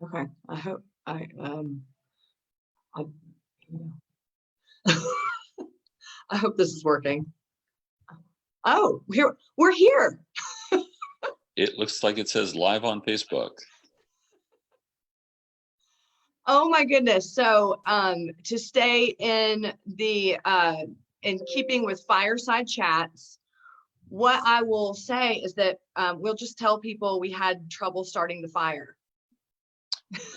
Okay, I hope I I hope this is working. Oh, we're here. It looks like it says live on Facebook. Oh my goodness. So to stay in the in keeping with Fireside Chats, what I will say is that we'll just tell people we had trouble starting the fire.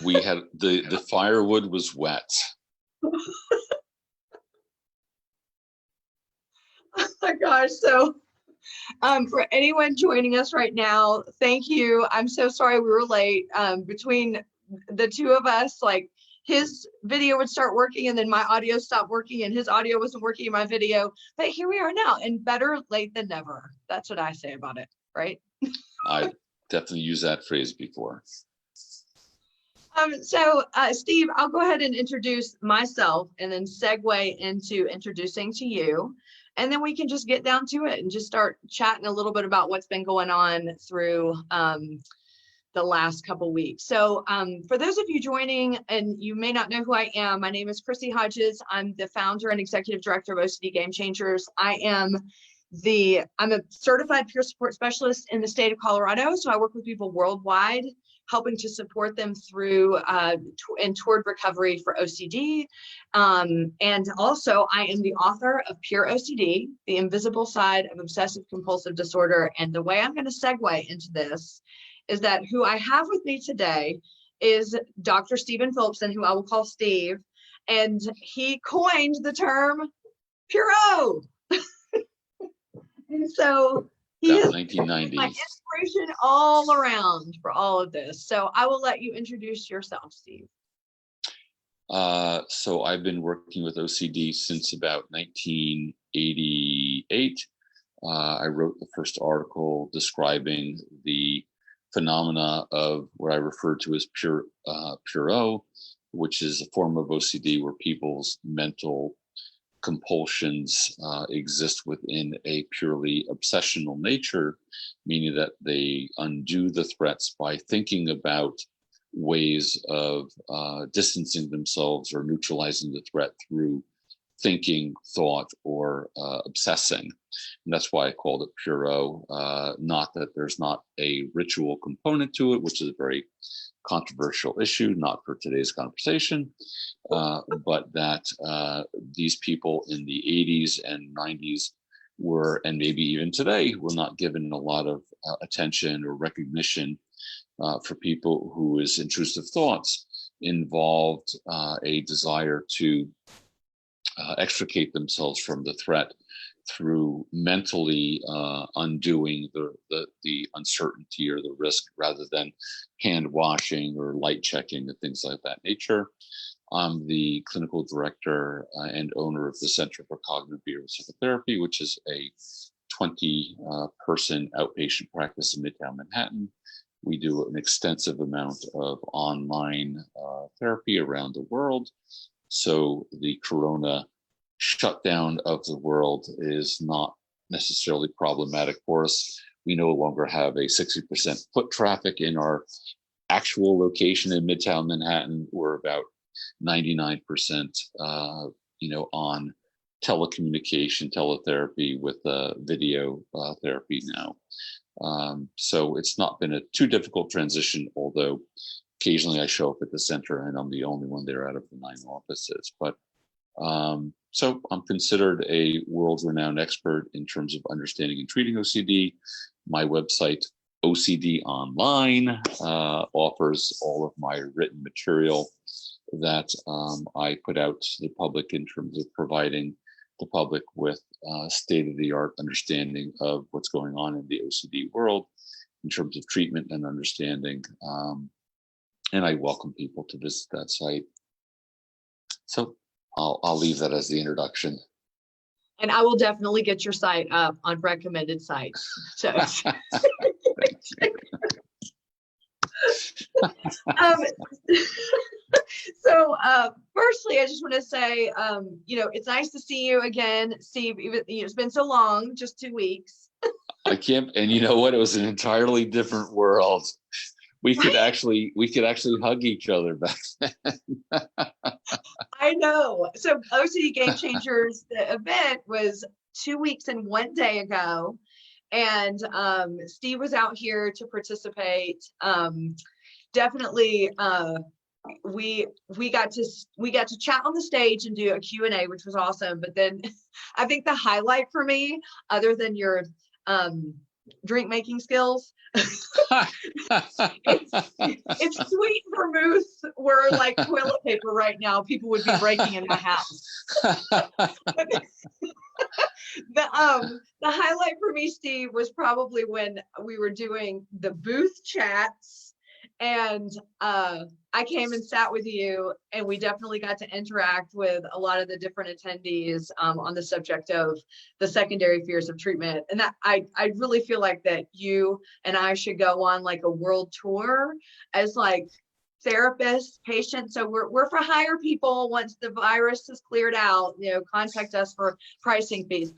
We had the firewood was wet. Oh my gosh. So for anyone joining us right now, thank you. I'm so sorry we were late. Between the two of us, like his video would start working and then my audio stopped working and his audio wasn't working in my video. But here we are now, and better late than never. That's what I say about it, right? I definitely used that phrase before. Steve, I'll go ahead and introduce myself and then segue into introducing to you. And then we can just get down to it and just start chatting a little bit about what's been going on through the last couple weeks. So for those of you joining and you may not know who I am, my name is Chrissy Hodges. I'm the founder and executive director of OCD Gamechangers. I'm a certified peer support specialist in the state of Colorado. So I work with people worldwide, helping to support them through and toward recovery for OCD. And also I am the author of Pure OCD, The Invisible Side of Obsessive Compulsive Disorder. And the way I'm going to segue into this is that who I have with me today is Dr. Stephen Phillipson, who I will call Steve. And he coined the term Puro. And so he is 1990. My inspiration all around for all of this. So I will let you introduce yourself, Steve. So I've been working with OCD since about 1988. I wrote the first article describing the phenomena of what I refer to as Puro, which is a form of OCD where people's mental compulsions exist within a purely obsessional nature, meaning that they undo the threats by thinking about ways of distancing themselves or neutralizing the threat through thinking, thought, or obsessing. And that's why I called it Puro. Not that there's not a ritual component to it, which is a very controversial issue, not for today's conversation, but that these people in the 80s and 90s were, and maybe even today, were not given a lot of attention or recognition for people whose intrusive thoughts involved a desire to extricate themselves from the threat through mentally undoing the uncertainty or the risk rather than hand washing or light checking and things like that nature. I'm the clinical director and owner of the Center for Cognitive Behavioral Psychotherapy, which is a 20-person outpatient practice in Midtown Manhattan. We do an extensive amount of online therapy around the world. So the corona shutdown of the world is not necessarily problematic for us. We no longer have a 60% foot traffic in our actual location in Midtown Manhattan. We're about 99%, on telecommunication, teletherapy with video therapy now. So it's not been a too difficult transition, although occasionally I show up at the center and I'm the only one there out of the 9 offices. But so I'm considered a world-renowned expert in terms of understanding and treating OCD. My website, OCD Online, offers all of my written material that I put out to the public in terms of providing the public with state-of-the-art understanding of what's going on in the OCD world in terms of treatment and understanding. And I welcome people to visit that site. So I'll leave that as the introduction. And I will definitely get your site up on recommended sites. So, So, firstly, I just want to say, it's nice to see you again, Steve. Even it's been so long, just 2 weeks. I can't, and you know what? It was an entirely different world. We could actually hug each other back then. I know. So, OCD Gamechangers, the event was 2 weeks and 1 day ago, and Steve was out here to participate. Definitely. We got to chat on the stage and do a Q&A, which was awesome. But then I think the highlight for me, other than your drink making skills, if sweet vermouth were like toilet paper right now, people would be breaking in my house. The highlight for me, Steve, was probably when we were doing the booth chats, and I came and sat with you, and we definitely got to interact with a lot of the different attendees on the subject of the secondary fears of treatment. And that I really feel like that you and I should go on like a world tour as like therapists, patients. So we're for hire people. Once the virus is cleared out, contact us for pricing fees.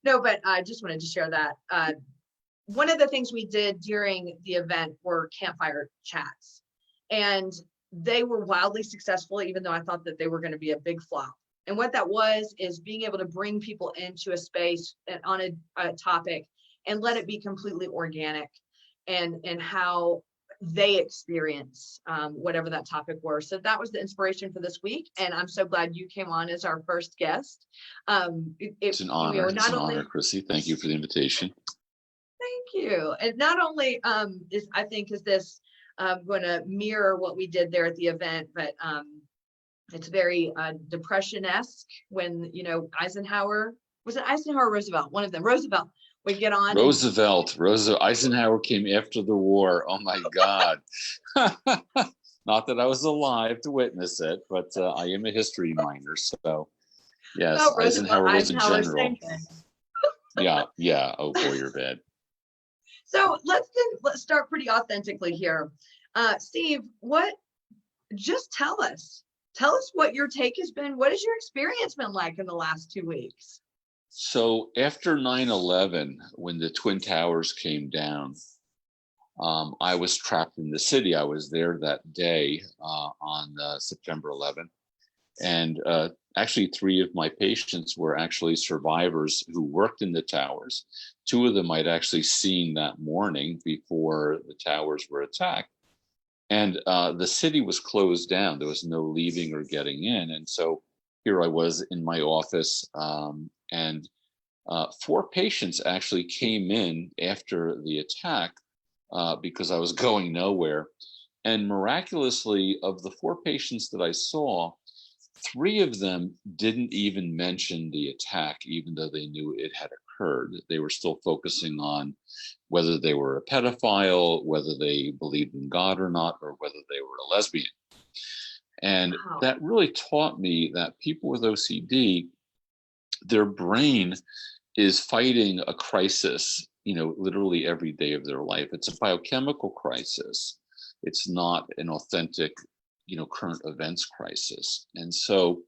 No, but I just wanted to share that. One of the things we did during the event were campfire chats, and they were wildly successful, even though I thought that they were going to be a big flop. And what that was is being able to bring people into a space on a topic and let it be completely organic, and how they experience whatever that topic were. So that was the inspiration for this week, and I'm so glad you came on as our first guest. It's an honor. It's an honor, Chrissy. Thank you for the invitation. Thank you. And not only is this going to mirror what we did there at the event, but it's very depression-esque when Eisenhower, was it Eisenhower or Roosevelt? One of them, Roosevelt, would get on. Roosevelt. Eisenhower came after the war. Oh my God. Not that I was alive to witness it, but I am a history minor. So yes, no, Eisenhower was a general. Yeah. Oh boy, you're bad. So let's start pretty authentically here. Steve, just tell us what your take has been. What has your experience been like in the last 2 weeks? So after 9/11, when the Twin Towers came down, I was trapped in the city. I was there that day on September 11th. And actually, 3 of my patients were actually survivors who worked in the towers. 2 of them I'd actually seen that morning before the towers were attacked. And the city was closed down. There was no leaving or getting in. And so here I was in my office, and 4 patients actually came in after the attack because I was going nowhere. And miraculously, of the 4 patients that I saw, 3 of them didn't even mention the attack, even though they knew it had occurred. They were still focusing on whether they were a pedophile, whether they believed in God or not, or whether they were a lesbian. And Wow. that really taught me that people with OCD, their brain is fighting a crisis, literally every day of their life. It's a biochemical crisis. It's not an authentic current events crisis. And so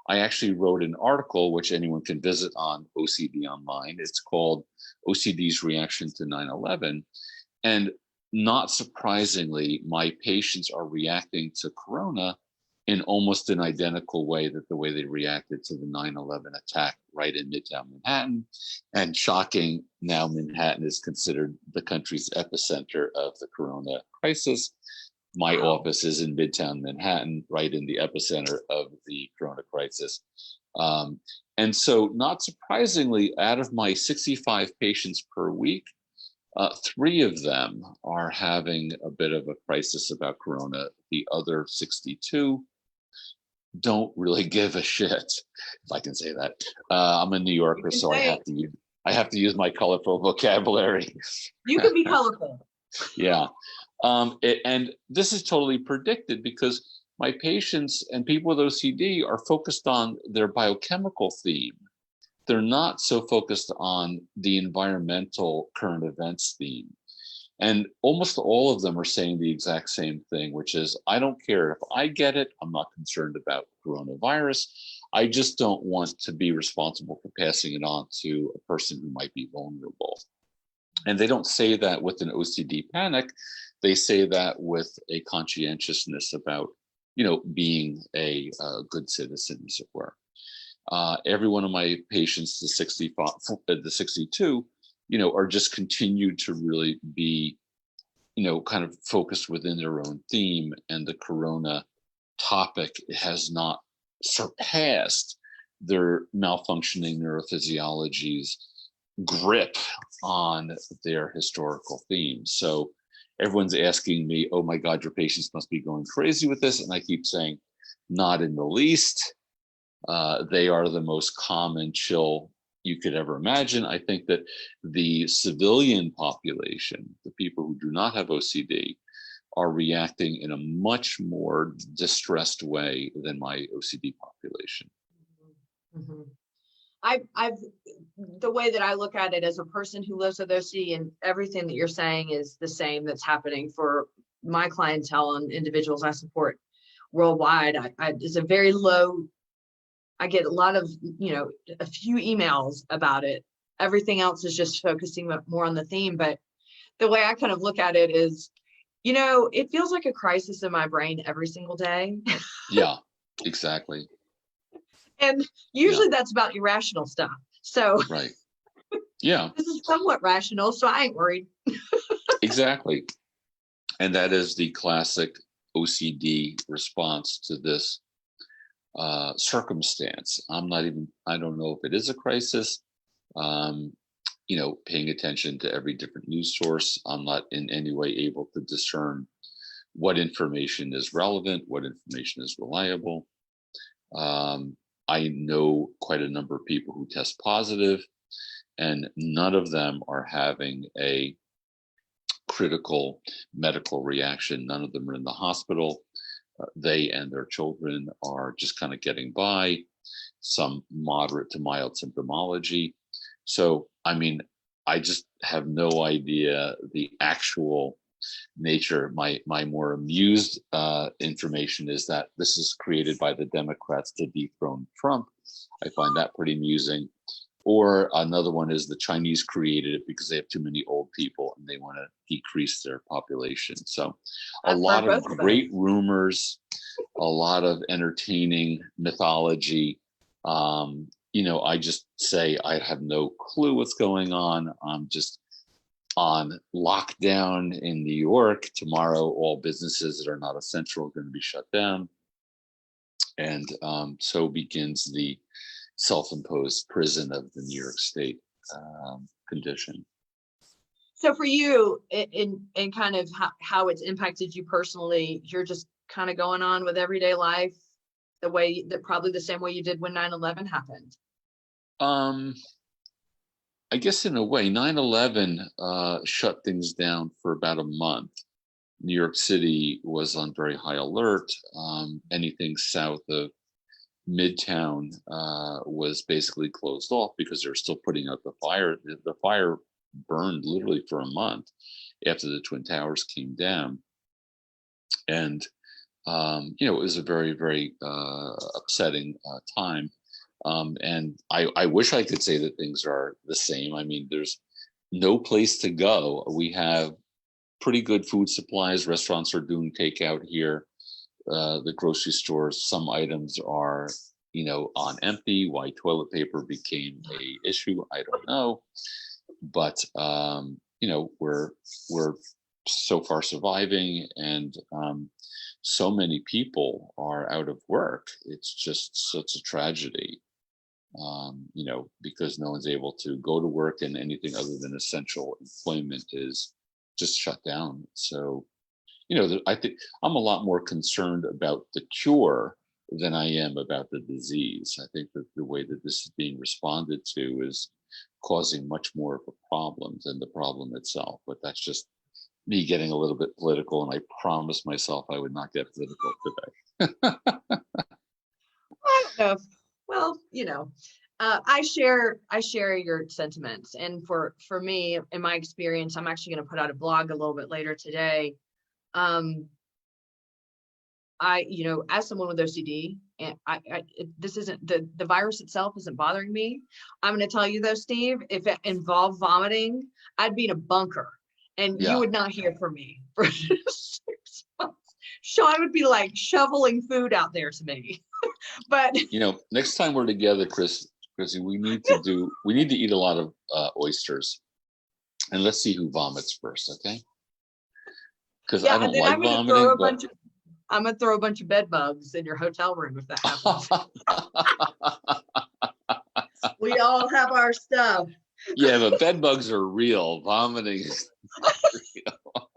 I actually wrote an article, which anyone can visit on OCD Online. It's called OCD's Reaction to 9/11. And not surprisingly, my patients are reacting to Corona in almost an identical way that the way they reacted to the 9/11 attack right in Midtown Manhattan. And shocking, now Manhattan is considered the country's epicenter of the Corona crisis. My office is in Midtown Manhattan, right in the epicenter of the Corona crisis. And so, not surprisingly, out of my 65 patients per week, 3 of them are having a bit of a crisis about Corona. The other 62 don't really give a shit, if I can say that. I'm a New Yorker, so I have to use my colorful vocabulary. You can be colorful. Yeah. And this is totally predicted because my patients and people with OCD are focused on their biochemical theme. They're not so focused on the environmental current events theme. And almost all of them are saying the exact same thing, which is, I don't care if I get it. I'm not concerned about coronavirus. I just don't want to be responsible for passing it on to a person who might be vulnerable. And they don't say that with an OCD panic. They say that with a conscientiousness about, being a good citizen, as it were. Every one of my patients, the 65, the 62, are just continued to really be, kind of focused within their own theme. And the corona topic has not surpassed their malfunctioning neurophysiology's grip on their historical themes. So everyone's asking me, oh my God, your patients must be going crazy with this. And I keep saying, not in the least. They are the most common chill you could ever imagine. I think that the civilian population, the people who do not have OCD, are reacting in a much more distressed way than my OCD population. Mm-hmm. I've the way that I look at it as a person who lives with OCD, and everything that you're saying is the same that's happening for my clientele and individuals I support worldwide. It's a very low. I get a lot of, a few emails about it. Everything else is just focusing more on the theme. But the way I kind of look at it is, it feels like a crisis in my brain every single day. Yeah, exactly. And usually that's about irrational stuff. So right. Yeah. This is somewhat rational, so I ain't worried. Exactly. And that is the classic OCD response to this circumstance. I don't know if it is a crisis. Paying attention to every different news source, I'm not in any way able to discern what information is relevant, what information is reliable. I know quite a number of people who test positive, and none of them are having a critical medical reaction. None of them are in the hospital. They and their children are just kind of getting by, some moderate to mild symptomology. So, I just have no idea the actual nature. My more amused information is that this is created by the Democrats to dethrone Trump. I find that pretty amusing. Or another one is the Chinese created it because they have too many old people and they want to decrease their population. So a lot of great rumors, a lot of entertaining mythology. I just say I have no clue what's going on. I'm just on lockdown in New York. Tomorrow, all businesses that are not essential are going to be shut down. And so begins the self-imposed prison of the New York State condition. So for you, in kind of how it's impacted you personally, you're just kind of going on with everyday life the way that probably the same way you did when 9/11 happened. I guess in a way, 9/11 shut things down for about a month. New York City was on very high alert. Anything south of Midtown was basically closed off because they're still putting out the fire. The fire burned literally for a month after the Twin Towers came down. And, it was a very, very upsetting time. And I wish I could say that things are the same. There's no place to go. We have pretty good food supplies. Restaurants are doing takeout here. The grocery stores, some items are, on empty. Why toilet paper became a issue, I don't know. But we're so far surviving, and so many people are out of work. It's just such a tragedy. Because no one's able to go to work, and anything other than essential employment is just shut down. So, I think I'm a lot more concerned about the cure than I am about the disease. I think that the way that this is being responded to is causing much more of a problem than the problem itself. But that's just me getting a little bit political, and I promised myself I would not get political today. I don't know. Well, I share your sentiments, and for me, in my experience, I'm actually going to put out a blog a little bit later today. As someone with OCD, and this isn't the virus itself isn't bothering me. I'm going to tell you though, Steve, if it involved vomiting, I'd be in a bunker, and you would not hear from me for 6 months. Sean would be like shoveling food out there to me. But next time we're together, Chrissy, we need to eat a lot of oysters, and let's see who vomits first, okay? Because I don't like vomiting, but I'm gonna throw a bunch of bed bugs in your hotel room if that happens. We all have our stuff. Yeah, but bed bugs are real. Vomiting is not real.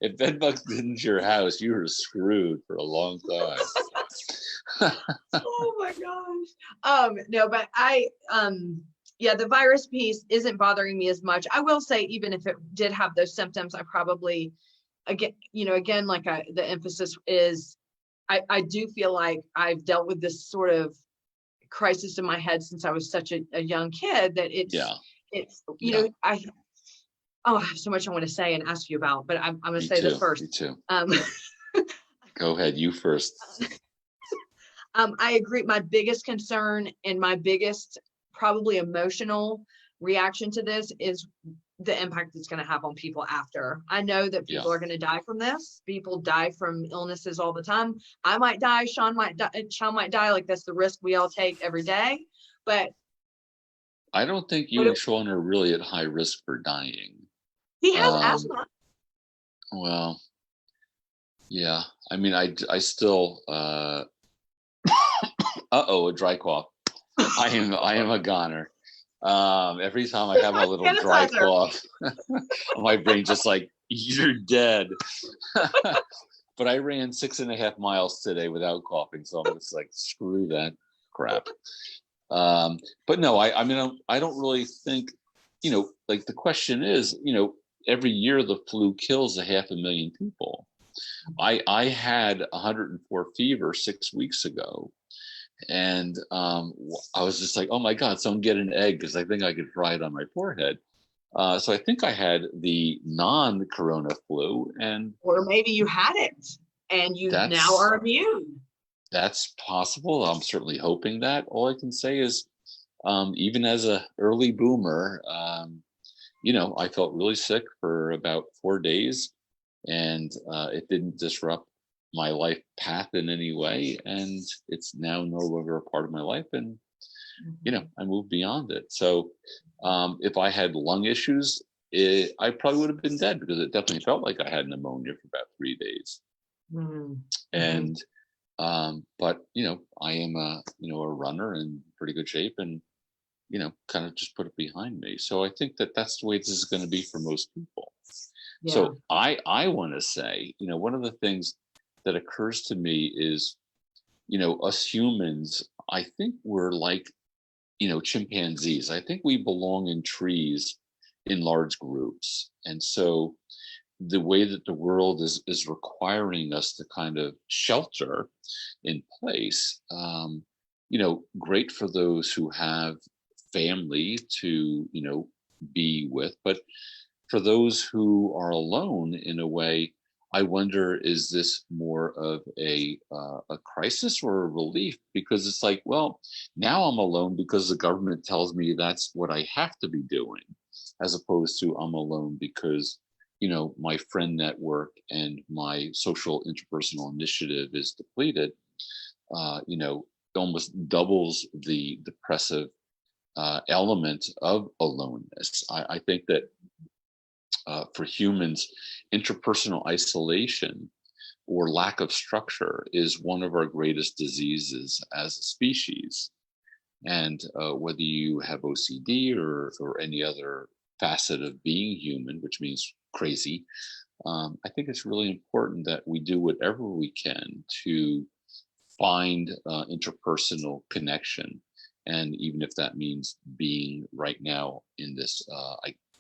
If bed bugs get into your house, you were screwed for a long time. Oh my gosh. No, but the virus piece isn't bothering me as much. I will say, even if it did have those symptoms, I probably, again, like the emphasis is, I do feel like I've dealt with this sort of crisis in my head since I was such a young kid that I have so much I want to say and ask you about, but I'm going to say this first. Me too. Go ahead, you first. I agree. My biggest concern and my biggest probably emotional reaction to this is the impact it's going to have on people after. I know that people are going to die from this. People die from illnesses all the time. I might die. Sean might die. Like, that's the risk we all take every day. But I don't think you and Sean are really at high risk for dying. He has asthma. Well, yeah. I mean, I still. A dry cough. I am a goner. Every time I have a little dry cough, my brain just like, you're dead. But I ran 6.5 miles today without coughing, so I'm just like, screw that crap. But no, I mean, I don't really think, like the question is, every year the flu kills 500,000 people. I had 104 fever 6 weeks ago. And I was just like, oh my God, someone get an egg, because I think I could fry it on my forehead. So I think I had the non-corona flu, or maybe you had it and you now are immune. That's possible. I'm certainly hoping that. All I can say is, even as an early boomer, I felt really sick for about 4 days, and it didn't disrupt my life path in any way, and it's now no longer a part of my life, and I moved beyond it. So if I had lung issues, I probably would have been dead, because it definitely felt like I had pneumonia for about 3 days. And but I am a runner in pretty good shape, and kind of just put it behind me. So I think that that's the way this is going to be for most people. So I want to say, one of the things that occurs to me is, us humans, I think we're like, chimpanzees. I think we belong in trees in large groups. And so the way that the world is requiring us to kind of shelter in place, great for those who have family to, be with, but for those who are alone, in a way, I wonder, is this more of a crisis or a relief? Because it's like, well, now I'm alone because the government tells me that's what I have to be doing, as opposed to I'm alone because, my friend network and my social interpersonal initiative is depleted. Almost doubles the depressive element of aloneness. I think that for humans, interpersonal isolation or lack of structure is one of our greatest diseases as a species. And whether you have OCD or any other facet of being human, which means crazy, I think it's really important that we do whatever we can to find interpersonal connection. And even if that means being right now in this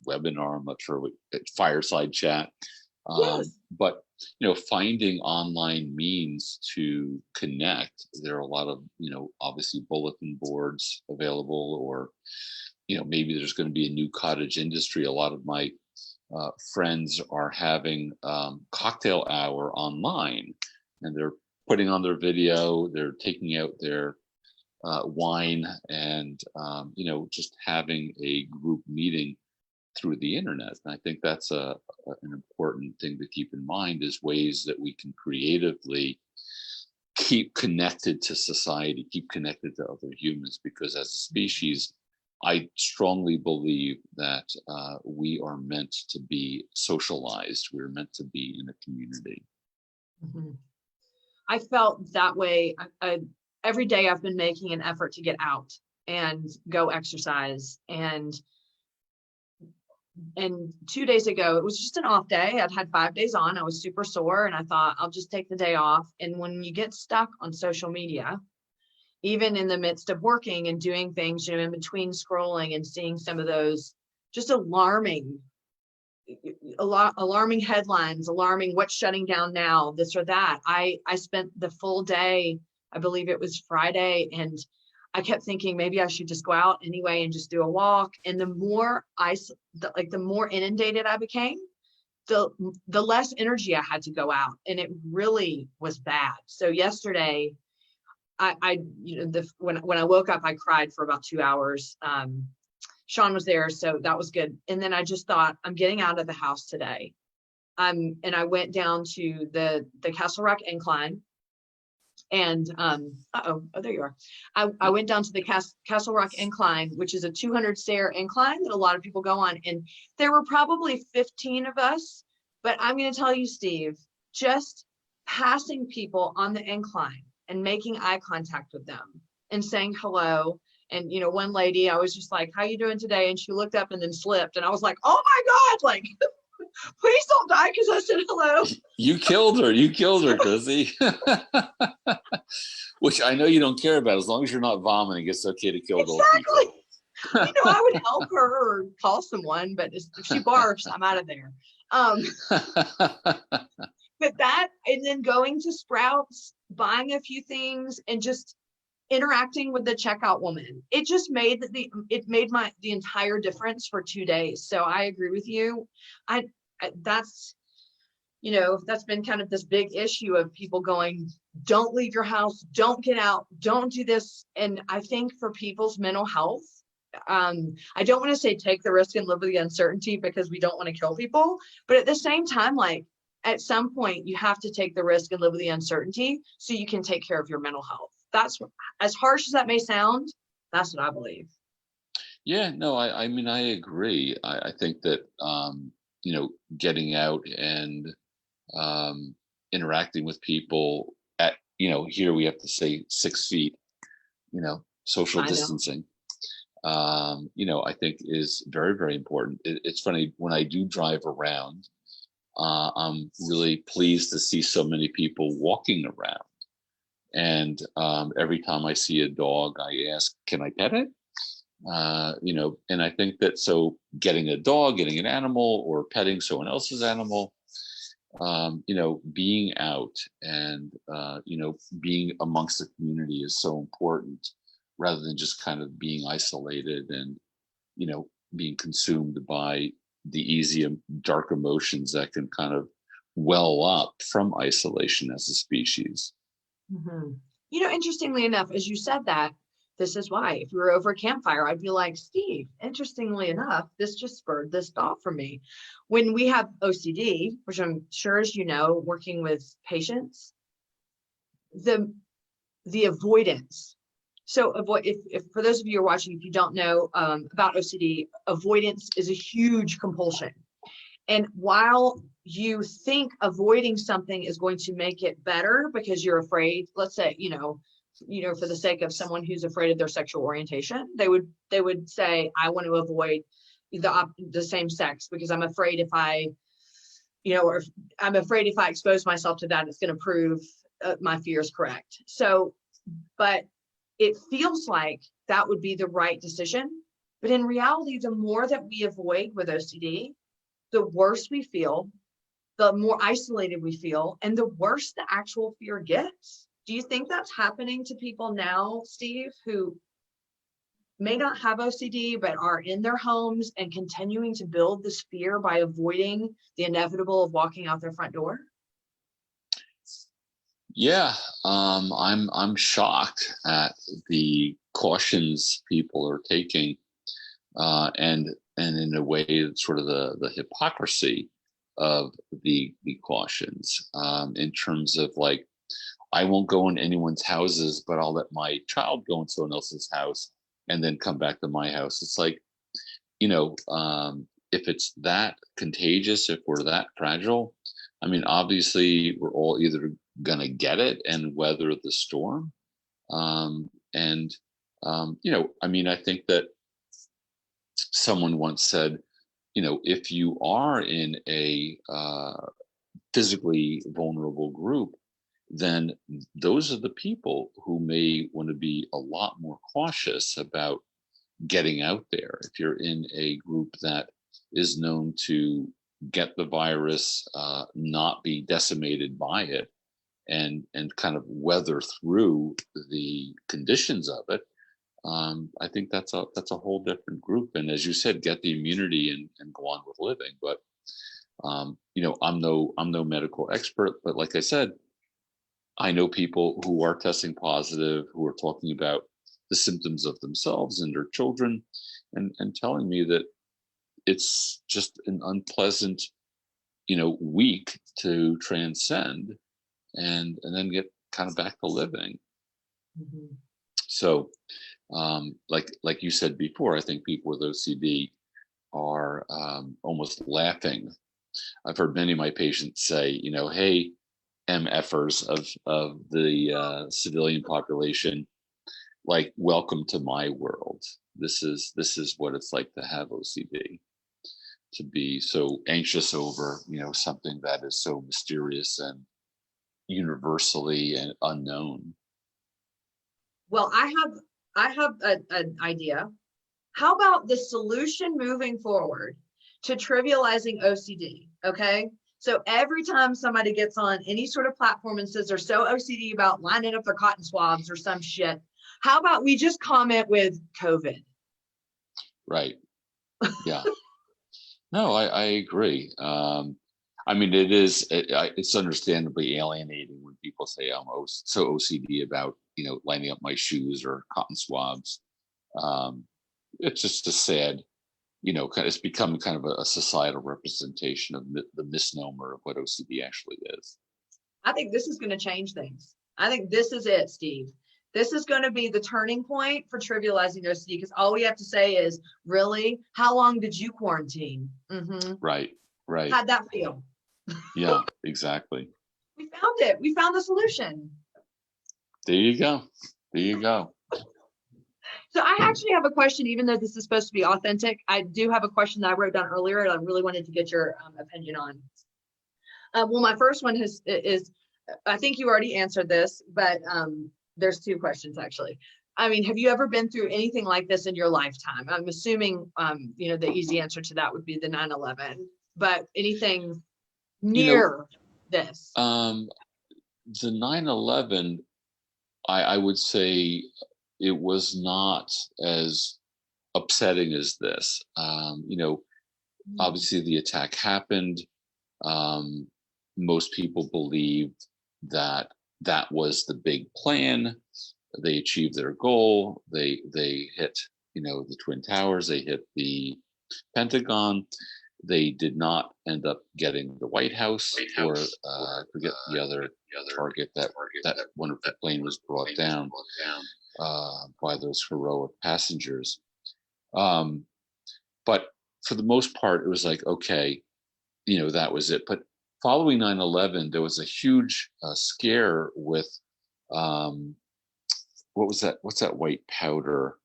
webinar, I'm not sure what, fireside chat, yes. But finding online means to connect. There are a lot of obviously bulletin boards available, or maybe there's going to be a new cottage industry. A lot of my friends are having cocktail hour online, and they're putting on their video. They're taking out their wine, and just having a group meeting through the internet. And I think that's an important thing to keep in mind, is ways that we can creatively keep connected to society, keep connected to other humans, because as a species, I strongly believe that we are meant to be socialized. We're meant to be in a community. Mm-hmm. I felt that way. Every day I've been making an effort to get out and go exercise. And 2 days ago, it was just an off day. I'd had 5 days on. I was super sore, and I thought I'll just take the day off. And when you get stuck on social media, even in the midst of working and doing things, in between scrolling and seeing some of those just alarming headlines, alarming what's shutting down now, this or that. I spent the full day, I believe it was Friday, and I kept thinking maybe I should just go out anyway and just do a walk. And the more the more inundated I became, the less energy I had to go out, and it really was bad. So yesterday, when I woke up, I cried for about 2 hours. Sean was there, so that was good. And then I just thought, I'm getting out of the house today. And I went down to the Castle Rock incline. And there you are. I went down to the Castle Rock incline, which is a 200 stair incline that a lot of people go on. And there were probably 15 of us. But I'm going to tell you, Steve, just passing people on the incline and making eye contact with them and saying hello. And, one lady, I was just like, how you doing today? And she looked up and then slipped. And I was like, oh my God, like, please don't die because I said hello. You killed her, Chrissy. Which I know you don't care about. As long as you're not vomiting, it's okay to kill those people. I would help her or call someone, but if she barfs, I'm out of there. But that, and then going to Sprouts, buying a few things, and just interacting with the checkout woman, it just made the entire difference for 2 days. So I agree with you. That's been kind of this big issue of people going, don't leave your house, don't get out, don't do this. And I think for people's mental health, I don't want to say take the risk and live with the uncertainty, because we don't want to kill people, but at the same time, like, at some point you have to take the risk and live with the uncertainty so you can take care of your mental health. That's, as harsh as that may sound, that's what I believe. Yeah, no, I mean, I agree. I think that, getting out and interacting with people at, here we have to say 6 feet, social distancing, I think is very, very important. It's funny, when I do drive around, I'm really pleased to see so many people walking around. And every time I see a dog, I ask, can I pet it? And I think that, so getting a dog, getting an animal, or petting someone else's animal, being out and, being amongst the community is so important, rather than just kind of being isolated and, being consumed by the easy and dark emotions that can kind of well up from isolation as a species. Mm-hmm. Interestingly enough, as you said that, this is why, if we were over a campfire, I'd be like, Steve, interestingly enough, this just spurred this thought for me. When we have OCD, which I'm sure, as you know, working with patients, the avoidance. So if for those of you who are watching, if you don't know about OCD, avoidance is a huge compulsion. And while you think avoiding something is going to make it better because you're afraid, let's say, for the sake of someone who's afraid of their sexual orientation, they would say, I want to avoid the same sex because I'm afraid if I expose myself to that, it's going to prove my fear is correct. So, but it feels like that would be the right decision. But in reality, the more that we avoid with OCD, the worse we feel, the more isolated we feel, and the worse the actual fear gets. Do you think that's happening to people now, Steve, who may not have OCD, but are in their homes and continuing to build this fear by avoiding the inevitable of walking out their front door? Yeah, I'm shocked at the cautions people are taking, and in a way, it's sort of the hypocrisy of the cautions, in terms of like, I won't go in anyone's houses, but I'll let my child go in someone else's house and then come back to my house. It's like, if it's that contagious, if we're that fragile, I mean, obviously we're all either gonna get it and weather the storm. I mean, I think that someone once said, if you are in a physically vulnerable group, then those are the people who may want to be a lot more cautious about getting out there. If you're in a group that is known to get the virus, not be decimated by it, and kind of weather through the conditions of it, I think that's a whole different group. And as you said, get the immunity and go on with living. But I'm no medical expert, but like I said, I know people who are testing positive, who are talking about the symptoms of themselves and their children, and telling me that it's just an unpleasant, week to transcend and then get kind of back to living. Mm-hmm. So, like you said before, I think people with OCD are almost laughing. I've heard many of my patients say, hey, MFers of the civilian population, like, welcome to my world. This is what it's like to have OCD, to be so anxious over something that is so mysterious and universally and unknown. Well, I have an idea. How about the solution moving forward to trivializing OCD? Okay. So every time somebody gets on any sort of platform and says they're so OCD about lining up their cotton swabs or some shit, how about we just comment with COVID? Right. Yeah. No, I agree. I mean, it's understandably alienating when people say I'm so OCD about, lining up my shoes or cotton swabs. It's just a sad, it's become kind of a societal representation of the misnomer of what OCD actually is. I think this is going to change things. I think this is it, Steve. This is going to be the turning point for trivializing OCD, because all we have to say is, really, how long did you quarantine? Mm-hmm. Right. How'd that feel? Yeah, exactly. We found it. We found the solution. There you go. So I actually have a question, even though this is supposed to be authentic. I do have a question that I wrote down earlier, and I really wanted to get your opinion on. Well, my first one is, I think you already answered this, but there's two questions actually. I mean, have you ever been through anything like this in your lifetime? I'm assuming, the easy answer to that would be the 9/11, but anything near this? The 9/11, I would say it was not as upsetting as this. Obviously the attack happened. Most people believed that was the big plan. They achieved their goal. They hit, the Twin Towers. They hit the Pentagon. They did not end up getting the White House, or I forget the other target that wonderful plane was brought down by those heroic passengers. But for the most part, it was like, okay, that was it. But following 9/11, there was a huge scare with, what was that? What's that white powder?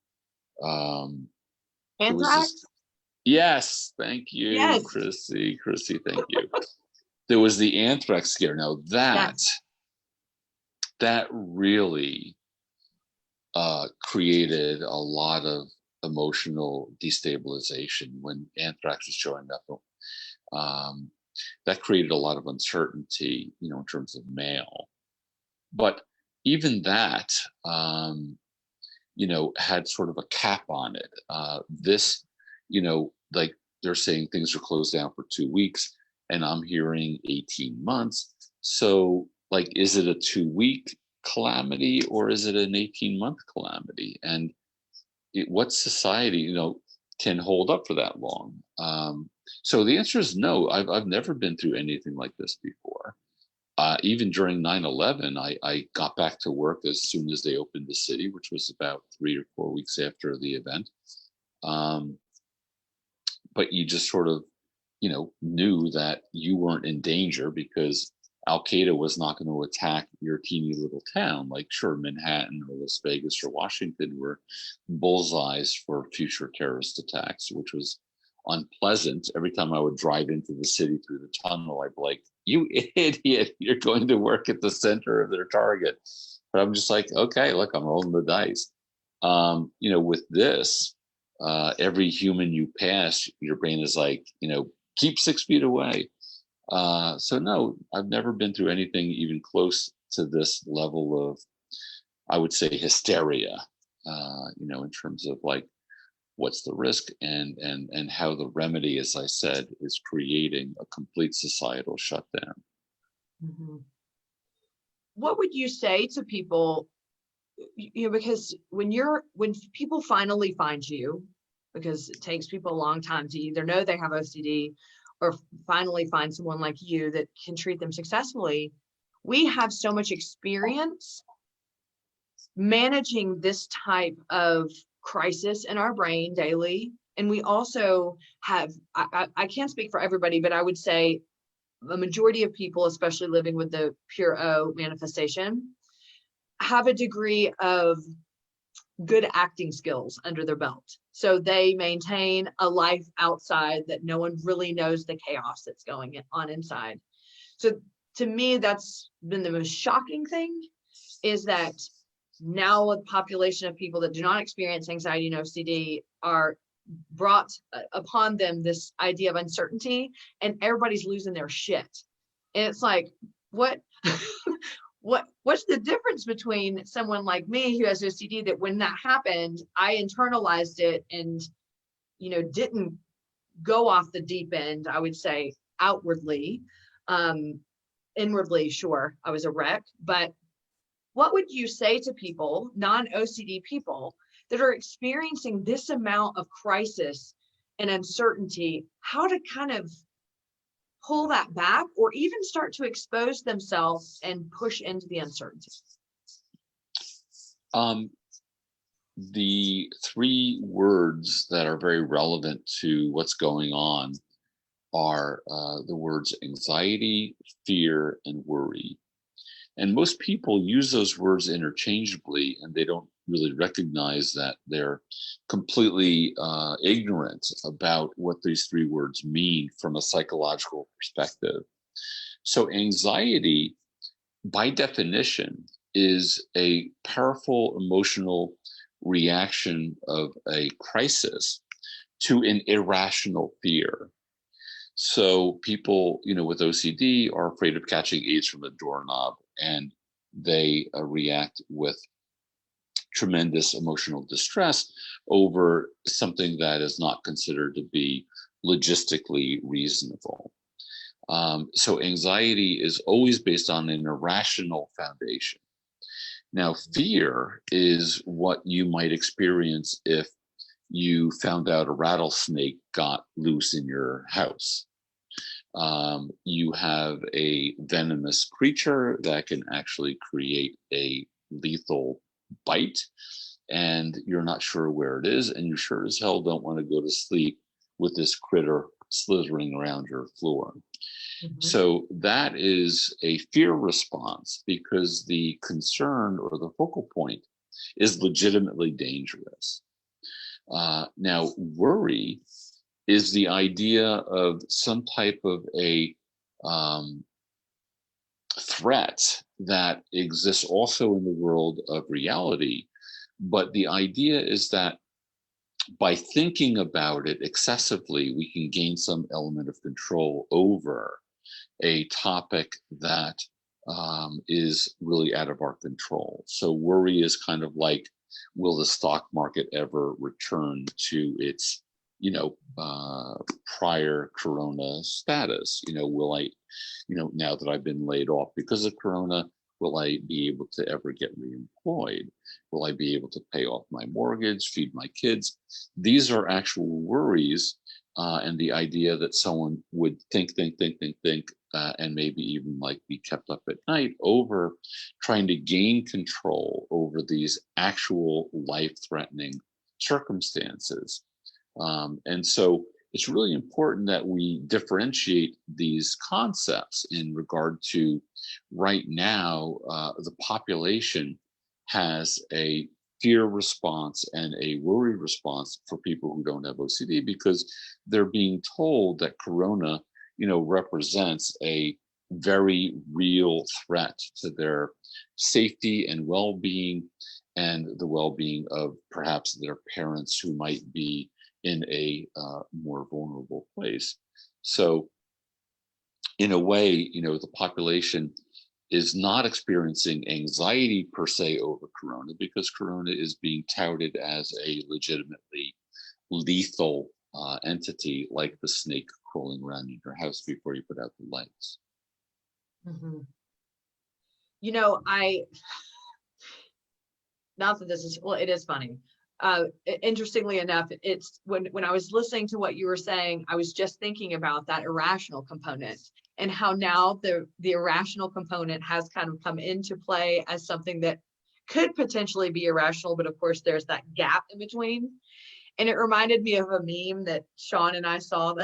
Anthrax? Yes, thank you, Yes. Chrissy, thank you. There was the anthrax scare. Now that really created a lot of emotional destabilization when anthrax was showing up. that created a lot of uncertainty, in terms of mail. But even that, had sort of a cap on it. This, like they're saying things are closed down for 2 weeks, and I'm hearing 18 months. So, like, is it a 2-week calamity or is it an 18-month calamity? And what society, can hold up for that long? So the answer is no. I've never been through anything like this before. Even during 9/11, I got back to work as soon as they opened the city, which was about 3 or 4 weeks after the event. But you just sort of, knew that you weren't in danger because Al Qaeda was not going to attack your teeny little town. Like, sure, Manhattan or Las Vegas or Washington were bullseyes for future terrorist attacks, which was unpleasant. Every time I would drive into the city through the tunnel, I'd be like, "You idiot, you're going to work at the center of their target." But I'm just like, okay, look, I'm rolling the dice. With this, every human you pass, your brain is like, keep 6 feet away. So no, I've never been through anything even close to this level of, I would say, hysteria, in terms of like, what's the risk and how the remedy, as I said, is creating a complete societal shutdown. Mm-hmm. What would you say to people, because when people finally find you, because it takes people a long time to either know they have OCD or finally find someone like you that can treat them successfully, we have so much experience managing this type of crisis in our brain daily. And we also have, I can't speak for everybody, but I would say the majority of people, especially living with the pure O manifestation, have a degree of good acting skills under their belt. So they maintain a life outside that no one really knows the chaos that's going on inside. So to me, that's been the most shocking thing, is that now a population of people that do not experience anxiety and OCD are brought upon them this idea of uncertainty, and everybody's losing their shit. And it's like, what? What's the difference between someone like me who has OCD, that when that happened, I internalized it and, didn't go off the deep end, I would say outwardly, inwardly, sure, I was a wreck. But what would you say to people, non-OCD people, that are experiencing this amount of crisis and uncertainty, how to kind of pull that back or even start to expose themselves and push into the uncertainty? The 3 words that are very relevant to what's going on are the words anxiety, fear, and worry. And most people use those words interchangeably, and they don't really recognize that they're completely ignorant about what these 3 words mean from a psychological perspective. So anxiety, by definition, is a powerful emotional reaction of a crisis to an irrational fear. So people, with OCD are afraid of catching AIDS from a doorknob, and they react with tremendous emotional distress over something that is not considered to be logistically reasonable. So anxiety is always based on an irrational foundation. Now, fear is what you might experience if you found out a rattlesnake got loose in your house. You have a venomous creature that can actually create a lethal bite, and you're not sure where it is, and you sure as hell don't want to go to sleep with this critter slithering around your floor. Mm-hmm. So that is a fear response because the concern or the focal point is legitimately dangerous. Now, worry is the idea of some type of a threat that exists also in the world of reality. But the idea is that by thinking about it excessively, we can gain some element of control over a topic that is really out of our control. So worry is kind of like, will the stock market ever return to its, prior Corona status? Will I, now that I've been laid off because of Corona, will I be able to ever get reemployed? Will I be able to pay off my mortgage, feed my kids? These are actual worries. And the idea that someone would think, and maybe even like be kept up at night over trying to gain control over these actual life-threatening circumstances. And so it's really important that we differentiate these concepts in regard to right now, the population has a fear response and a worry response for people who don't have OCD, because they're being told that Corona, represents a very real threat to their safety and well-being, and the well-being of perhaps their parents who might be in a more vulnerable place. So in a way, the population is not experiencing anxiety per se over Corona, because Corona is being touted as a legitimately lethal entity, like the snake crawling around in your house before you put out the lights. Mm-hmm. Not that this is, well, it is funny. Interestingly enough, it's when I was listening to what you were saying, I was just thinking about that irrational component, and how now the irrational component has kind of come into play as something that could potentially be irrational, but of course there's that gap in between. And it reminded me of a meme that Sean and I saw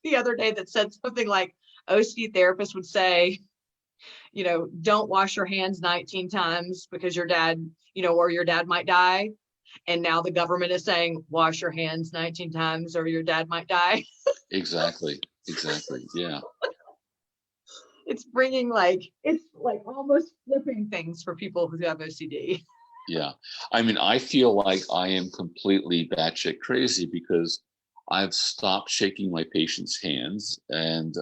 the other day that said something like, OCD therapists would say, don't wash your hands 19 times because your dad, or your dad might die. And now the government is saying, wash your hands 19 times or your dad might die. Exactly. Yeah. It's like almost flipping things for people who have OCD. Yeah. I mean, I feel like I am completely batshit crazy, because I've stopped shaking my patients' hands, and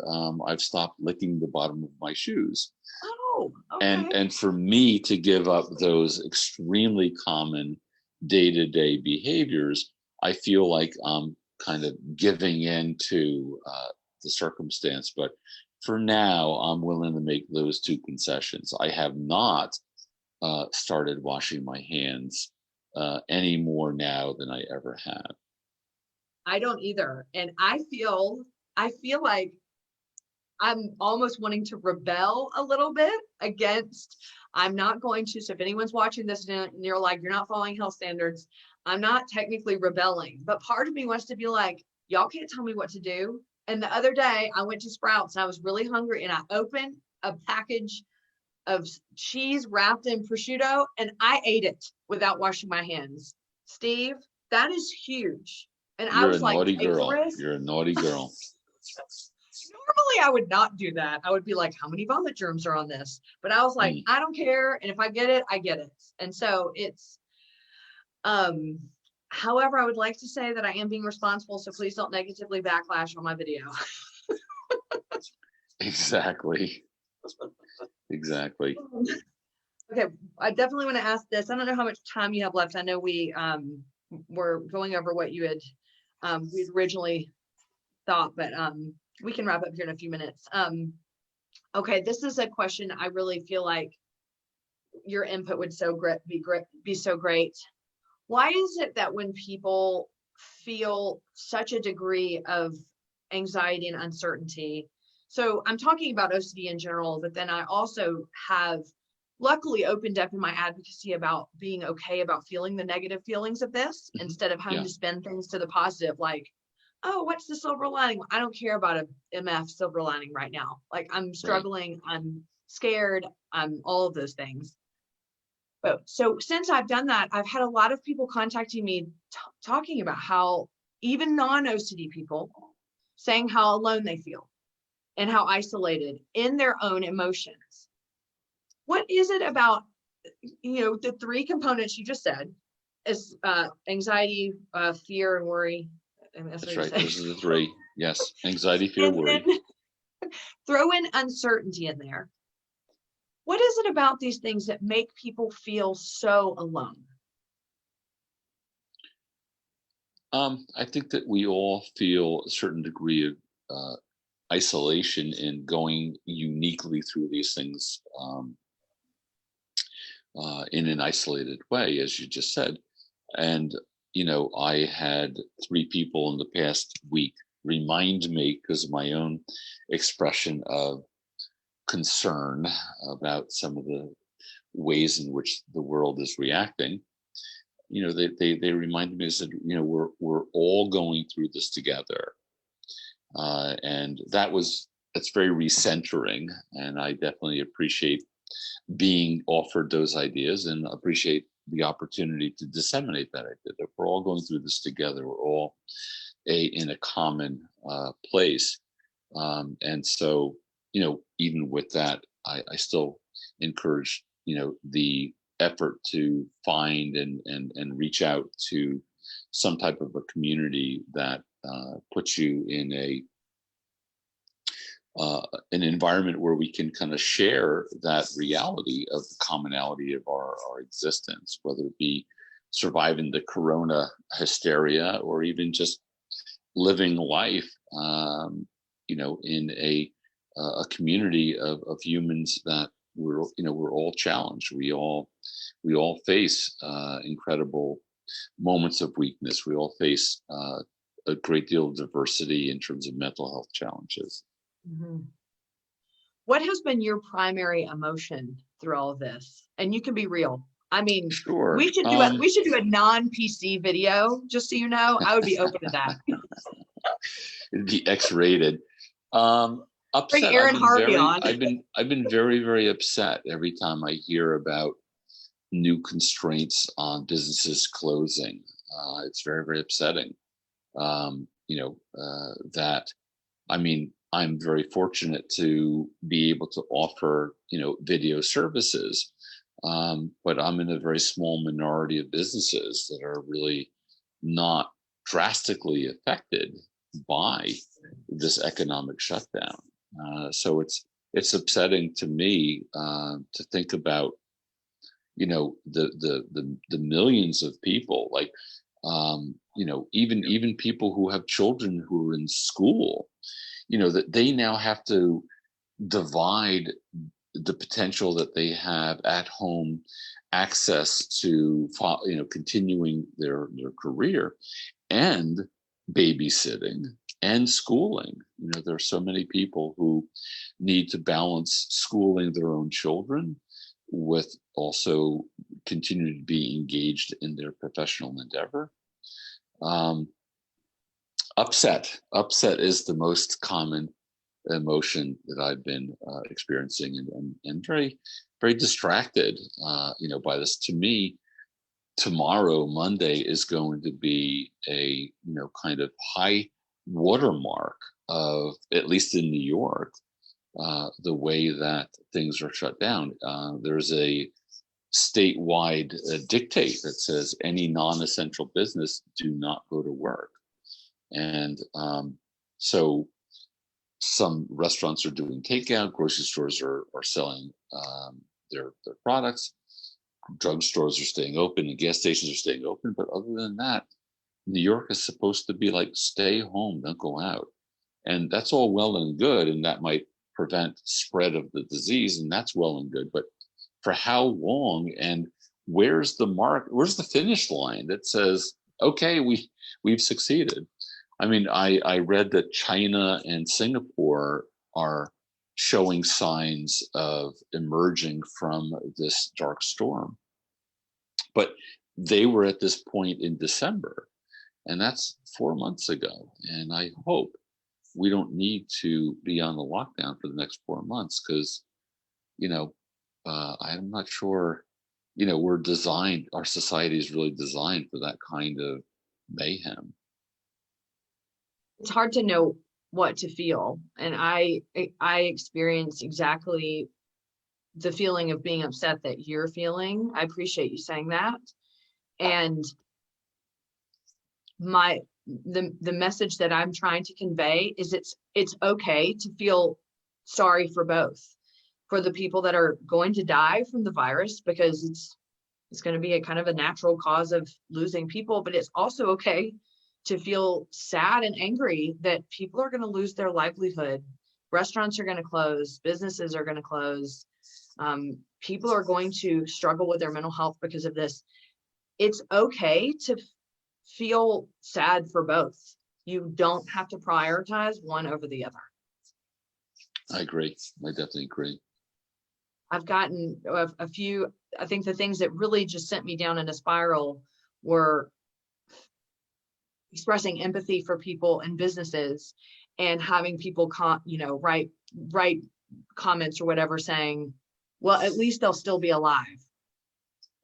I've stopped licking the bottom of my shoes. Oh, okay. And for me to give up those extremely common day-to-day behaviors, I feel like I'm kind of giving in to the circumstance. But for now, I'm willing to make those two concessions. I have not started washing my hands any more now than I ever have. I don't either. And I feel like I'm almost wanting to rebel a little bit against, I'm not going to, so if anyone's watching this and you're like, you're not following health standards, I'm not technically rebelling, but part of me wants to be like, y'all can't tell me what to do. And the other day I went to Sprouts and I was really hungry, and I opened a package of cheese wrapped in prosciutto and I ate it without washing my hands. Steve, that is huge. And I was like, naughty girl. You're a naughty girl. Normally I would not do that. I would be like, how many vomit germs are on this? But I was like, I don't care. And if I get it, I get it. And so it's, however, I would like to say that I am being responsible. So please don't negatively backlash on my video. Exactly. Okay. I definitely want to ask this. I don't know how much time you have left. I know we were going over what you had, we'd originally thought, but we can wrap up here in a few minutes. Okay, this is a question I really feel like your input would be so great. Why is it that when people feel such a degree of anxiety and uncertainty, so I'm talking about OCD in general, but then I also have luckily opened up in my advocacy about being okay about feeling the negative feelings of this, instead of having to spin things to the positive, like, oh, what's the silver lining? I don't care about a MF silver lining right now. Like, I'm struggling, right. I'm scared, I'm all of those things. But so since I've done that, I've had a lot of people contacting me talking about how, even non-OCD people, saying how alone they feel and how isolated in their own emotions. What is it about, the three components you just said is anxiety, fear, and worry. That's right. Those are the three. Yes. Anxiety, fear, worry. Throw in uncertainty in there. What is it about these things that make people feel so alone? I think that we all feel a certain degree of isolation in going uniquely through these things in an isolated way, as you just said. And, I had 3 people in the past week remind me, because of my own expression of concern about some of the ways in which the world is reacting. They reminded me, said, we're all going through this together. And that's very recentering. And I definitely appreciate being offered those ideas and appreciate the opportunity to disseminate that idea that we're all going through this together. We're all in a common place. And so, even with that, I still encourage, the effort to find and reach out to some type of a community that puts you in an environment where we can kind of share that reality of the commonality of our existence, whether it be surviving the corona hysteria or even just living life, in a community of humans that we're all challenged. We all face incredible moments of weakness. We all face a great deal of diversity in terms of mental health challenges. Mm-hmm. What has been your primary emotion through all of this? And you can be real. I mean, sure. We should do a non-PC video, just so you know. I would be open to that. It'd be X-rated. Upset. Bring Aaron Harvey on. I've been very, very upset every time I hear about new constraints on businesses closing. It's very, very upsetting. I'm very fortunate to be able to offer, video services, but I'm in a very small minority of businesses that are really not drastically affected by this economic shutdown. So it's upsetting to me to think about, the millions of people, like, even people who have children who are in school, that they now have to divide the potential that they have at home access to, continuing their career and babysitting and schooling. There are so many people who need to balance schooling their own children with also continuing to be engaged in their professional endeavor. Upset is the most common emotion that I've been experiencing, and very, very distracted, by this. To me, tomorrow, Monday, is going to be a, kind of high watermark of, at least in New York, the way that things are shut down. There's a statewide dictate that says any non-essential business do not go to work. And so some restaurants are doing takeout, grocery stores are selling their products, drugstores are staying open, and gas stations are staying open. But other than that, New York is supposed to be like, stay home, don't go out. And that's all well and good, and that might prevent spread of the disease, and that's well and good. But for how long, and where's the finish line that says, okay, we've succeeded? I mean, I read that China and Singapore are showing signs of emerging from this dark storm. But they were at this point in December, and that's 4 months ago. And I hope we don't need to be on the lockdown for the next 4 months, because, I'm not sure, our society is really designed for that kind of mayhem. It's hard to know what to feel. And I experience exactly the feeling of being upset that you're feeling. I appreciate you saying that. And the message that I'm trying to convey is it's okay to feel sorry for both, for the people that are going to die from the virus, because it's going to be a kind of a natural cause of losing people, but it's also okay to feel sad and angry that people are going to lose their livelihood. Restaurants are going to close, businesses are going to close. People are going to struggle with their mental health because of this. It's okay to feel sad for both. You don't have to prioritize one over the other. I agree. I definitely agree. I've gotten a few, I think the things that really just sent me down in a spiral were expressing empathy for people and businesses, and having people write comments or whatever saying, well, at least they'll still be alive.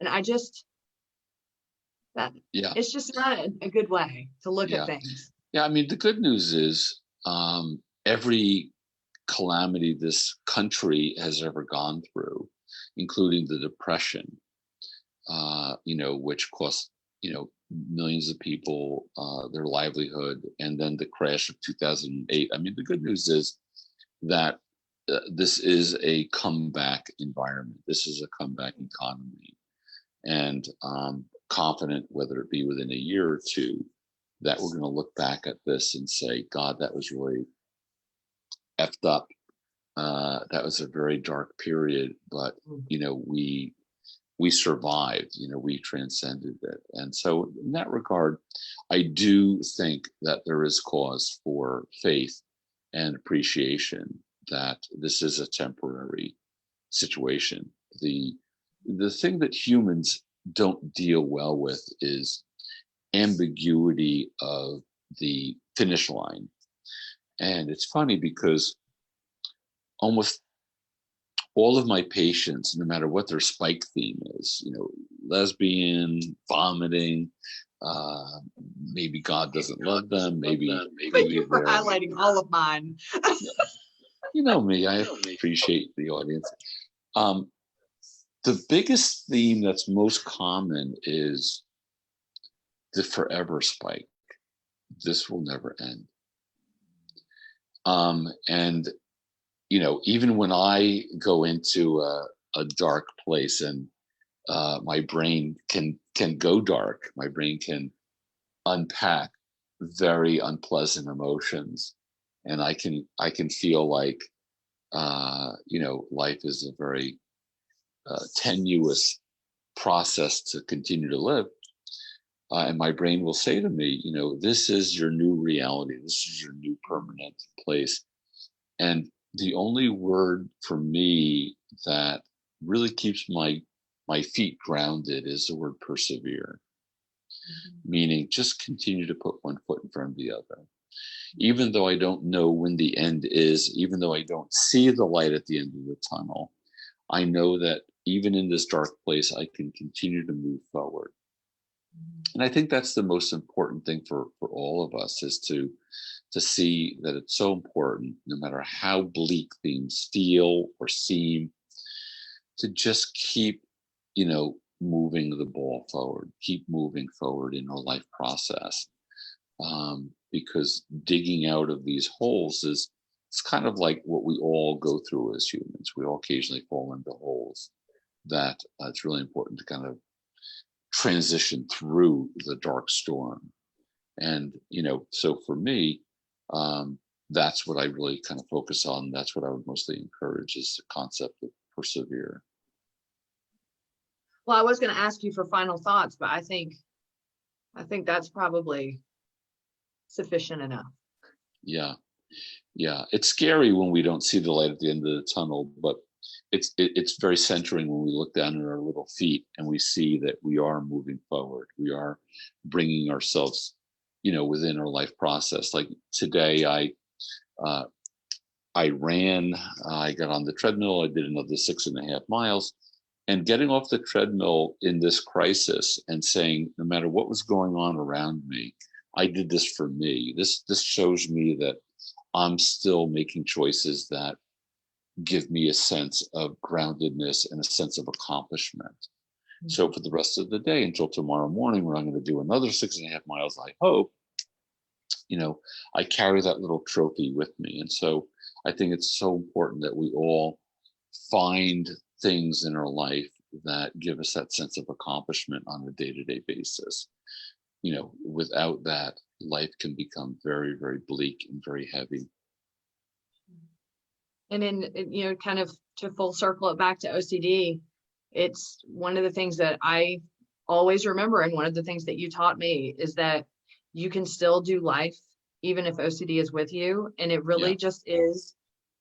And it's just not a good way to look at things. Yeah, I mean, the good news is every calamity this country has ever gone through, including the Depression, which cost, millions of people their livelihood, and then the crash of 2008. I mean, the good news is that this is a comeback environment. This is a comeback economy. And confident, whether it be within a year or two, that we're going to look back at this and say, God, that was really effed up. That was a very dark period, but we survived. We transcended it. And so, in that regard, I do think that there is cause for faith and appreciation that this is a temporary situation. The thing that humans don't deal well with is ambiguity of the finish line. And it's funny because almost all of my patients, no matter what their spike theme is, lesbian, vomiting, maybe God doesn't love them, maybe Thank you for highlighting all of mine. You know me, I appreciate the audience. The biggest theme that's most common is the forever spike. This will never end. And even when I go into a dark place, and my brain can go dark, my brain can unpack very unpleasant emotions, and I can feel like life is a very tenuous process to continue to live. And my brain will say to me, this is your new reality. This is your new permanent place. And the only word for me that really keeps my feet grounded is the word persevere. Mm-hmm. Meaning just continue to put one foot in front of the other. Even though I don't know when the end is, even though I don't see the light at the end of the tunnel, I know that even in this dark place, I can continue to move forward. And I think that's the most important thing for all of us, is to see that it's so important, no matter how bleak things feel or seem, to just keep, moving the ball forward, keep moving forward in our life process. Because digging out of these holes it's kind of like what we all go through as humans. We all occasionally fall into holes that it's really important to kind of transition through the dark storm. And, so for me, that's what I really kind of focus on. That's what I would mostly encourage, is the concept of persevere. Well, I was going to ask you for final thoughts, but I think that's probably sufficient enough. Yeah. It's scary when we don't see the light at the end of the tunnel, but it's very centering when we look down at our little feet and we see that we are moving forward. We are bringing ourselves, within our life process. Like today, I ran, I got on the treadmill, I did another 6.5 miles, and getting off the treadmill in this crisis and saying, no matter what was going on around me, I did this for me. This shows me that I'm still making choices that give me a sense of groundedness and a sense of accomplishment. Mm-hmm. So for the rest of the day, until tomorrow morning, where I'm going to do another 6.5 miles, I hope, I carry that little trophy with me. And so I think it's so important that we all find things in our life that give us that sense of accomplishment on a day-to-day basis. Without that, life can become very, very bleak and very heavy. And in, kind of to full circle it back to OCD, it's one of the things that I always remember. And one of the things that you taught me is that you can still do life even if OCD is with you. And it really just is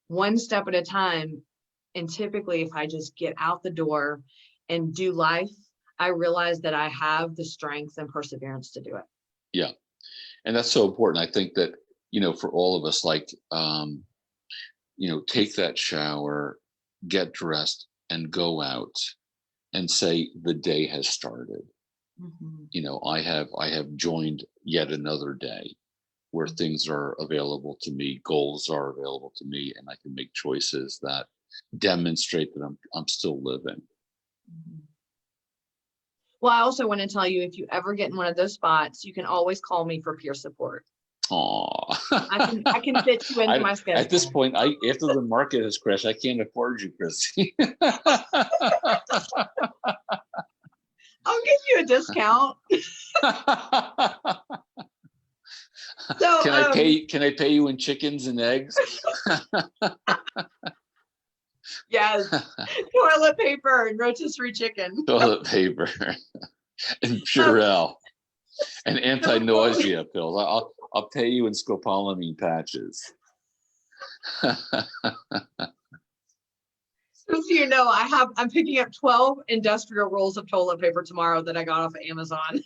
one step at a time. And typically, if I just get out the door and do life, I realize that I have the strength and perseverance to do it. Yeah. And that's so important. I think that, for all of us, like, take that shower, get dressed, and go out and say the day has started. Mm-hmm. I have joined yet another day where things are available to me, goals are available to me, and I can make choices that demonstrate that I'm still living. Mm-hmm. Well, I also want to tell you, if you ever get in one of those spots, you can always call me for peer support. Aww. I can fit you into my schedule. At this point, after the market has crashed, I can't afford you, Chrissy. I'll give you a discount. So can I pay you in chickens and eggs? Yes. Toilet paper and rotisserie chicken. Toilet paper and Purell and anti-nausea pills. I'll pay you in scopolamine patches. Just so I'm picking up 12 industrial rolls of toilet paper tomorrow that I got off of Amazon.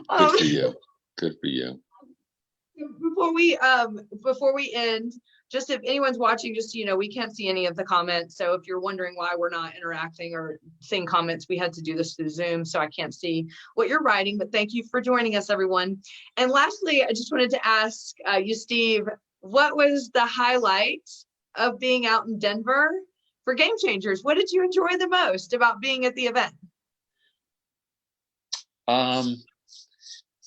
Good for you. Good for you. Before we end, just if anyone's watching, just we can't see any of the comments. So if you're wondering why we're not interacting or seeing comments, we had to do this through Zoom, so I can't see what you're writing. But thank you for joining us, everyone. And lastly, I just wanted to ask you, Steve, what was the highlight of being out in Denver for Game Changers? What did you enjoy the most about being at the event?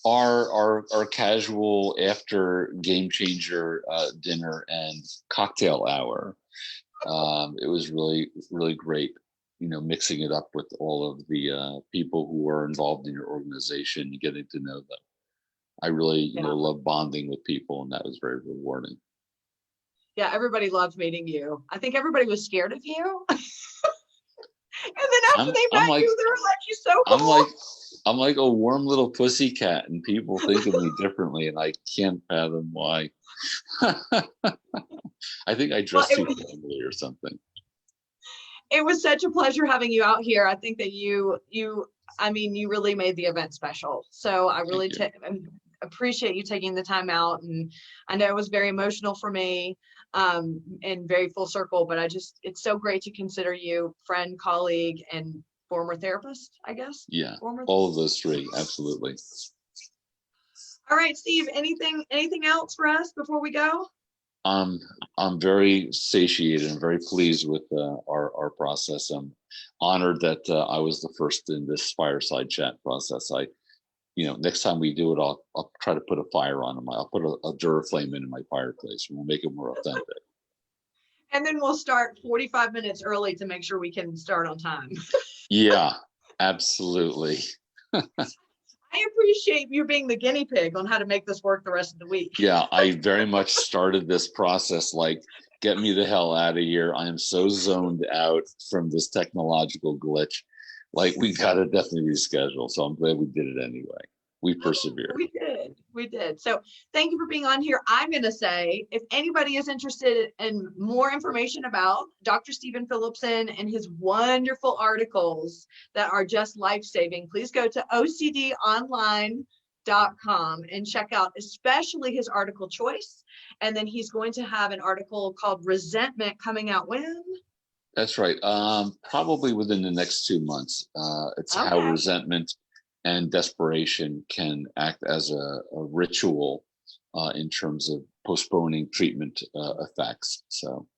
Our casual after Game Changer dinner and cocktail hour. It was really, really great, mixing it up with all of the people who are involved in your organization, getting to know them. I really, love bonding with people, and that was very rewarding. Yeah, everybody loved meeting you. I think everybody was scared of you. And then after they met you, they were like, "You're so cool." I'm like a warm little pussycat, and people think of me differently, and I can't fathom why. I think I dressed too formally or something. It was such a pleasure having you out here. I think that you really made the event special. So I really appreciate you taking the time out. And I know it was very emotional for me, and very full circle, but it's so great to consider you friend, colleague, and former therapist, I guess. Yeah, all of those three, absolutely. All right, Steve, anything else for us before we go? I'm very satiated and very pleased with our process. I'm honored that I was the first in this fireside chat process. Next time we do it, I'll try to put a fire on them. I'll put a Duraflame in my fireplace, and we'll make it more authentic. And then we'll start 45 minutes early to make sure we can start on time. Yeah, absolutely. I appreciate you being the guinea pig on how to make this work the rest of the week. Yeah, I very much started this process like, get me the hell out of here. I am so zoned out from this technological glitch. Like, we got to definitely reschedule. So I'm glad we did it anyway. We persevered. We did. So thank you for being on here. I'm going to say, if anybody is interested in more information about Dr. Stephen Phillipson and his wonderful articles that are just life-saving, please go to ocdonline.com and check out especially his article choice. And then he's going to have an article called Resentment coming out when? That's right. Probably within the next 2 months. It's how resentment and desperation can act as a ritual in terms of postponing treatment effects. So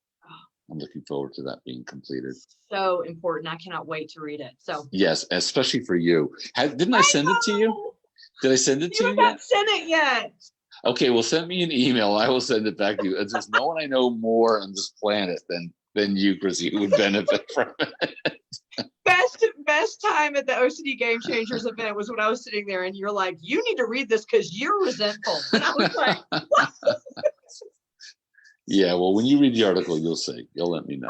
I'm looking forward to that being completed. So important. I cannot wait to read it. So yes, especially for you. Didn't I send it to you? Did I send it to you yet? Sent it yet. Okay, well, send me an email. I will send it back to you. There's no one I know more on this planet than you, Chrissy, who would benefit from it. Best time at the OCD Game Changers event was when I was sitting there and you're like, you need to read this because you're resentful. And I was like, what? Yeah, well, when you read the article, you'll see. You'll let me know.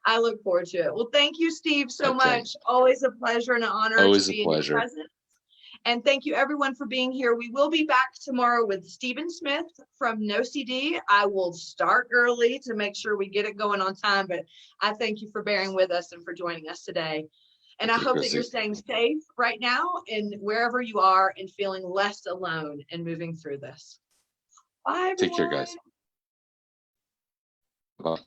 I look forward to it. Well, thank you, Steve, so much. Always a pleasure and an honor Always to be a pleasure. in your presence. And thank you everyone for being here. We will be back tomorrow with Stephen Smith from NoCD. I will start early to make sure we get it going on time, but I thank you for bearing with us and for joining us today. And I hope that you're staying safe right now and wherever you are and feeling less alone and moving through this. Bye, everyone. Take care, guys. Bye.